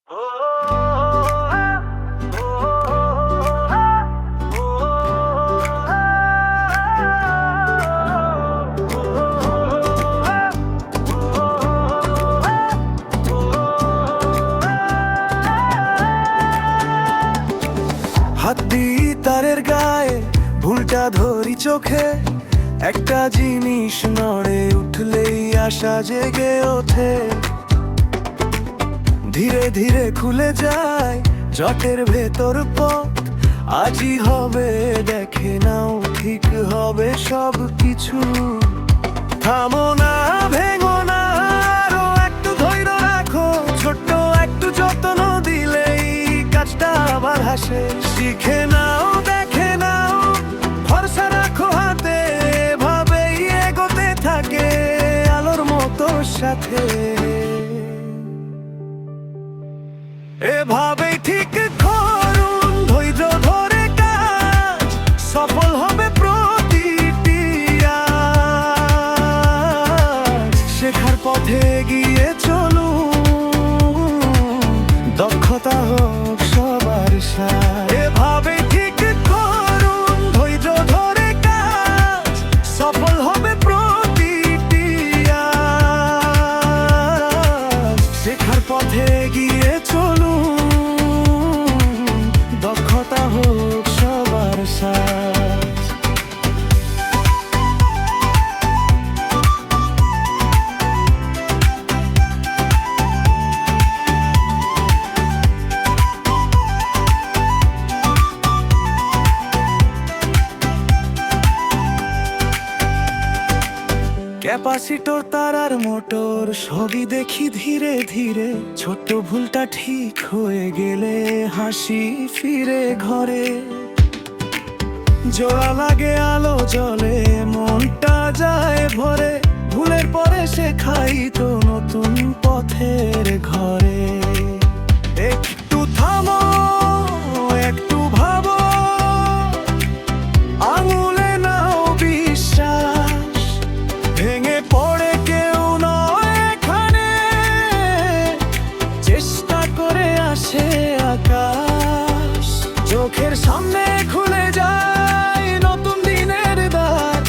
হাত দিই তারের গায়ে, ভুলটা ধরি চোখে। একটা জিনিস নড়ে উঠলেই আশা জেগে ওঠে। ধীরে ধীরে খুলে যায় জটের ভেতর পথ। আজই হবে, দেখে নাও, ঠিক হবে সব কিছু। থামো না, ভেঙো না, আরো একটু ধৈর্য রাখো। ছোট্ট একটু যত্ন দিলেই কাজটা আবার হাসে। শিখে নাও, দেখে নাও, ভরসা রাখো হাতে। এভাবেই এগোতে থাকে আলোর মতো সাথে। এভাবেই ঠিক করুন, ধৈর্য ধরে কাজ সফল হবে প্রতিটি আজ। শেখার পথে গিয়ে চলুন, দক্ষতা হোক সবার সাথে। এভাবেই ঠিক করুন, ধৈর্য ধরে কাজ সফল হবে প্রতিটি আজ। শেখার পথে গিয়ে চলুন, দক্ষতা হোক সবার সাথে। ক্যাপাসিটর, তারার মোটর সবই দেখি ধীরে ধীরে। ছোট্ট ভুলটা ঠিক হয়ে গেলে হাসি ফিরে ঘরে। জোড়া লাগে, আলো জ্বলে, মনটা যায় ভরে। ভুলের পরে শেখাই তো নতুন পথের ঘরে। একটু থামো, একটু ভাবো, আঙুলে নাও বিশ্বাস। ভেঙে পড়ে কেউ নয় এখানে, চেষ্টা করে আসে আকাশ। চোখের সামনে খুলে যায় নতুন দিনের দ্বার।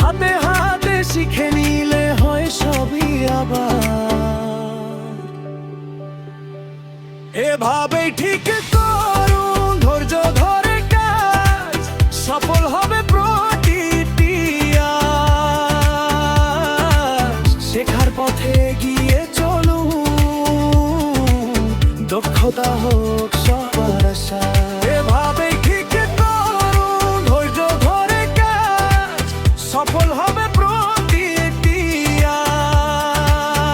হাতে হাতে শিখে নিলে হয় সবই আবার। এভাবেই ঠিক করুন, ধৈর্য ধরে কাজ সফল হবে প্রতিটি আজ। শেখার পথে গিয়ে চলুন, দক্ষতা হোক সবার সাথে। এভাবেই ঠিক করুন, ধৈর্য ধরে কাজ সফল হবে প্রতিটি আজ।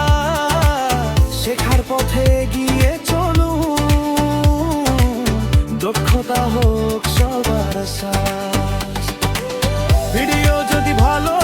শেখার পথে গিয়ে চলুন, দক্ষতা হোক সবার সাথে। ভিডিও যদি ভালো